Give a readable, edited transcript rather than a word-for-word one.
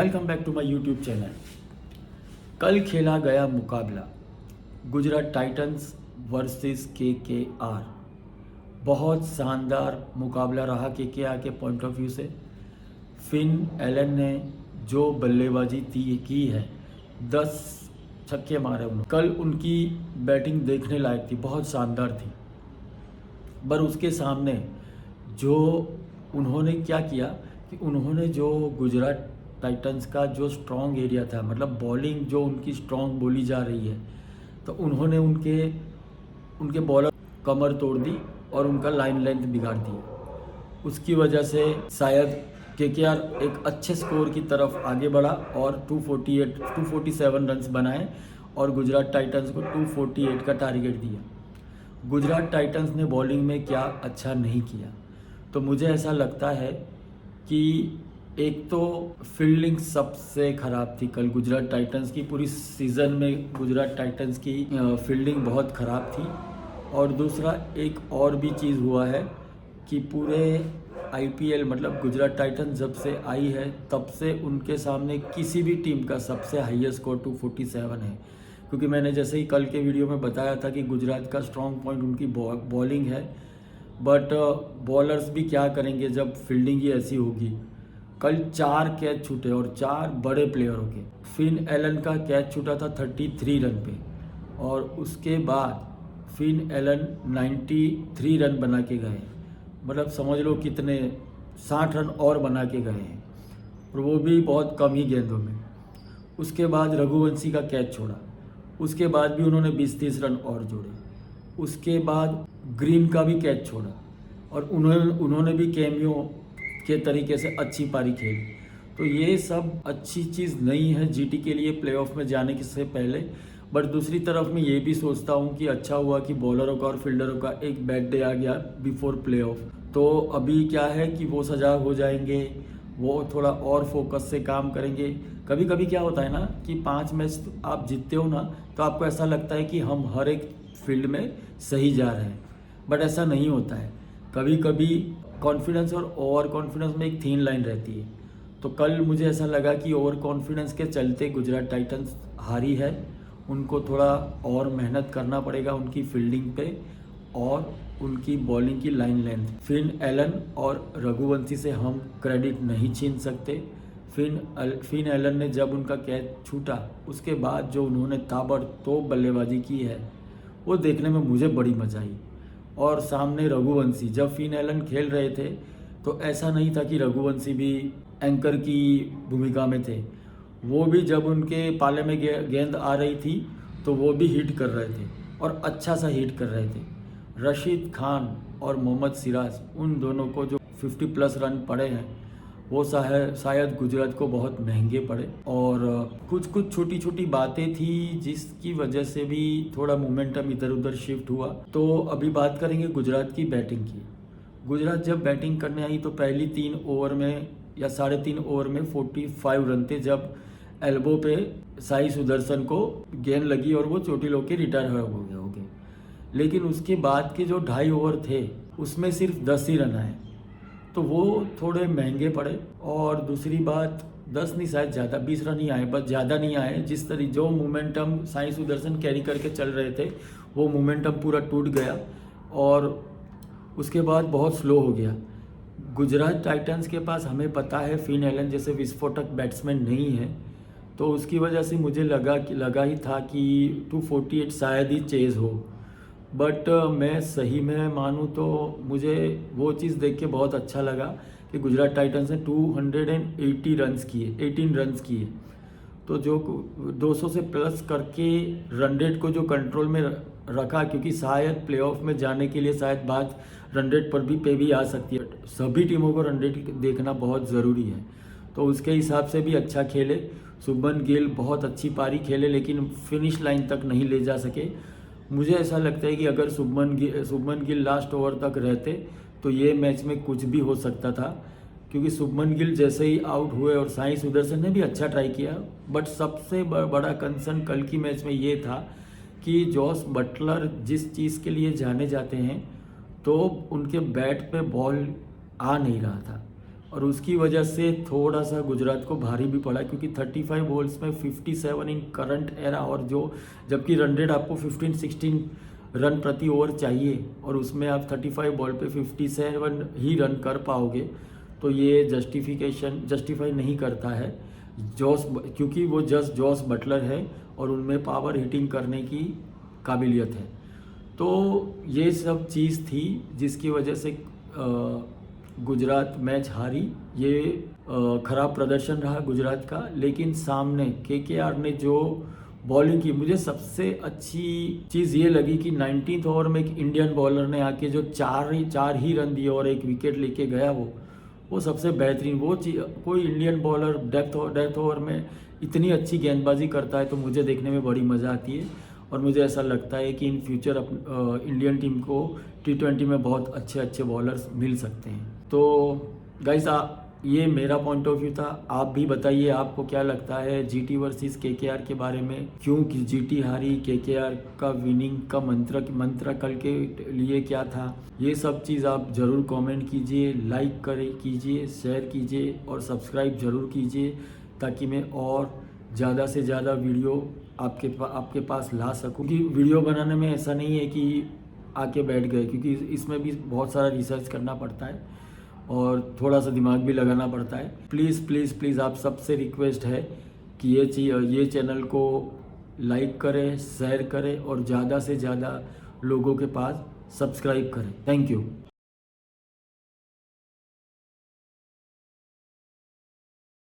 Welcome back to my YouTube channel. कल खेला गया मुकाबला गुजरात टाइटंस वर्सेस केकेआर। बहुत शानदार मुकाबला रहा केकेआर के पॉइंट ऑफ व्यू से। फिन एलन ने जो बल्लेबाजी की है, 10 छक्के मारे उन्होंने। कल उनकी बैटिंग देखने लायक थी, बहुत शानदार थी। पर उसके सामने जो उन्होंने क्या किया कि उन्होंने जो गुजरात टाइटंस का जो स्ट्रॉन्ग एरिया था, मतलब बॉलिंग जो उनकी स्ट्रॉन्ग बोली जा रही है, तो उन्होंने उनके बॉलर कमर तोड़ दी और उनका लाइन लेंथ बिगाड़ दिया। उसकी वजह से शायद केकेआर एक अच्छे स्कोर की तरफ आगे बढ़ा और 247 रन्स बनाए और गुजरात टाइटंस को 248 का टारगेट दिया। गुजरात टाइटंस ने बॉलिंग में क्या अच्छा नहीं किया, तो मुझे ऐसा लगता है कि एक तो फील्डिंग सबसे ख़राब थी कल गुजरात टाइटंस की। पूरी सीज़न में गुजरात टाइटंस की फील्डिंग बहुत ख़राब थी। और दूसरा एक और भी चीज़ हुआ है कि पूरे आईपीएल मतलब गुजरात टाइटंस जब से आई है तब से उनके सामने किसी भी टीम का सबसे हाईएस्ट स्कोर 247 है। क्योंकि मैंने जैसे ही कल के वीडियो में बताया था कि गुजरात का स्ट्रॉन्ग पॉइंट उनकी बॉलिंग है, बट बॉलर्स भी क्या करेंगे जब फील्डिंग ही ऐसी होगी। कल 4 कैच छूटे और 4 बड़े प्लेयरों के। फिन एलन का कैच छूटा था 33 रन पे और उसके बाद फिन एलन 93 रन बना के गए। मतलब समझ लो कितने 60 रन और बना के गए हैं, और वो भी बहुत कम ही गेंदों में। उसके बाद रघुवंशी का कैच छोड़ा, उसके बाद भी उन्होंने 20-30 रन और जोड़े। उसके बाद ग्रीन का भी कैच छोड़ा और उन्होंने भी कैमियो के तरीके से अच्छी पारी खेली। तो ये सब अच्छी चीज़ नहीं है जीटी के लिए प्लेऑफ में जाने से पहले। बट दूसरी तरफ मैं ये भी सोचता हूँ कि अच्छा हुआ कि बॉलरों का और फील्डरों का एक बैड डे आ गया बिफोर प्लेऑफ। तो अभी क्या है कि वो सजाग हो जाएंगे, वो थोड़ा और फोकस से काम करेंगे। कभी कभी क्या होता है ना कि 5 मैच आप जीतते हो ना, तो आपको ऐसा लगता है कि हम हर एक फील्ड में सही जा रहे हैं, बट ऐसा नहीं होता है। कभी कभी कॉन्फिडेंस और ओवर कॉन्फिडेंस में एक थीन लाइन रहती है। तो कल मुझे ऐसा लगा कि ओवर कॉन्फिडेंस के चलते गुजरात टाइटंस हारी है। उनको थोड़ा और मेहनत करना पड़ेगा उनकी फील्डिंग पे और उनकी बॉलिंग की लाइन लेंथ। फिन एलन और रघुवंशी से हम क्रेडिट नहीं छीन सकते। फिन एलन ने जब उनका कैच छूटा उसके बाद जो उन्होंने ताबड़तोड़ बल्लेबाजी की है वो देखने में मुझे बड़ी मजा आई। और सामने रघुवंशी, जब फिन एलन खेल रहे थे तो ऐसा नहीं था कि रघुवंशी भी एंकर की भूमिका में थे। वो भी जब उनके पाले में गेंद आ रही थी तो वो भी हिट कर रहे थे और अच्छा सा हिट कर रहे थे। रशीद खान और मोहम्मद सिराज, उन दोनों को जो 50+ रन पड़े हैं वो शायद गुजरात को बहुत महंगे पड़े। और कुछ छोटी छोटी बातें थी जिसकी वजह से भी थोड़ा मोमेंटम इधर उधर शिफ्ट हुआ। तो अभी बात करेंगे गुजरात की बैटिंग की। गुजरात जब बैटिंग करने आई तो पहली 3 ओवर में या 3.5 ओवर में 45 रन थे, जब एल्बो पे साई सुदर्शन को गेंद लगी और वो चोटिल होकर रिटायर हो गए। लेकिन उसके बाद के जो 2.5 ओवर थे उसमें सिर्फ 10 ही रन आए, तो वो थोड़े महंगे पड़े। और दूसरी बात 10 नहीं, शायद ज़्यादा 20 रन ही आए, बस ज़्यादा नहीं आए। जो मोमेंटम साई सुदर्शन कैरी करके चल रहे थे वो मोमेंटम पूरा टूट गया और उसके बाद बहुत स्लो हो गया। गुजरात टाइटंस के पास हमें पता है फिन एलन जैसे विस्फोटक बैट्समैन नहीं है, तो उसकी वजह से मुझे लगा ही था कि 248 शायद ही चेज़ हो। बट मैं सही में मानूँ तो मुझे वो चीज़ देख के बहुत अच्छा लगा कि गुजरात टाइटंस ने 280 रन्स किए, 18 रन्स किए। तो जो 200 से प्लस करके रन रेट को जो कंट्रोल में रखा, क्योंकि शायद प्लेऑफ में जाने के लिए शायद बात रन रेट पर भी आ सकती है। सभी टीमों को रन रेट देखना बहुत ज़रूरी है, तो उसके हिसाब से भी अच्छा खेले। शुभमन गिल बहुत अच्छी पारी खेले लेकिन फिनिश लाइन तक नहीं ले जा सके। मुझे ऐसा लगता है कि अगर शुभमन गिल लास्ट ओवर तक रहते तो ये मैच में कुछ भी हो सकता था, क्योंकि शुभमन गिल जैसे ही आउट हुए और साई सुदर्शन ने भी अच्छा ट्राई किया। बट सबसे बड़ा कंसर्न कल की मैच में ये था कि जॉस बटलर जिस चीज़ के लिए जाने जाते हैं तो उनके बैट पे बॉल आ नहीं रहा था। और उसकी वजह से थोड़ा सा गुजरात को भारी भी पड़ा, क्योंकि 35 बॉल्स में 57 इन करंट एरा, और जो जबकि रन रेट आपको 15-16 रन प्रति ओवर चाहिए और उसमें आप 35 बॉल पे 57 ही रन कर पाओगे, तो ये जस्टिफाई नहीं करता है क्योंकि वो जस्ट जॉस बटलर है और उनमें पावर हिटिंग करने की काबिलियत है। तो ये सब चीज़ थी जिसकी वजह से गुजरात मैच हारी। ये खराब प्रदर्शन रहा गुजरात का, लेकिन सामने केकेआर ने जो बॉलिंग की, मुझे सबसे अच्छी चीज़ ये लगी कि 19th ओवर में एक इंडियन बॉलर ने आके जो चार ही रन दिए और एक विकेट लेके गया, वो सबसे बेहतरीन वो चीज़। कोई इंडियन बॉलर डेथ ओवर में इतनी अच्छी गेंदबाजी करता है तो मुझे देखने में बड़ी मज़ा आती है, और मुझे ऐसा लगता है कि इन फ्यूचर इंडियन टीम को T20 में बहुत अच्छे बॉलर्स मिल सकते हैं। तो गाइस, ये मेरा पॉइंट ऑफ व्यू था। आप भी बताइए आपको क्या लगता है जीटी वर्सेस केकेआर के बारे में, क्यों कि जीटी हारी, केकेआर का विनिंग का मंत्र कल के लिए क्या था। ये सब चीज़ आप ज़रूर कमेंट कीजिए, लाइक कीजिए, शेयर कीजिए और सब्सक्राइब ज़रूर कीजिए, ताकि मैं और ज़्यादा से ज़्यादा वीडियो आपके पास ला सकूँ। कि वीडियो बनाने में ऐसा नहीं है कि आके बैठ गए, क्योंकि इसमें भी बहुत सारा रिसर्च करना पड़ता है और थोड़ा सा दिमाग भी लगाना पड़ता है। प्लीज़ आप सबसे रिक्वेस्ट है कि ये चैनल को लाइक करें, शेयर करें और ज़्यादा से ज़्यादा लोगों के पास सब्सक्राइब करें। Thank you.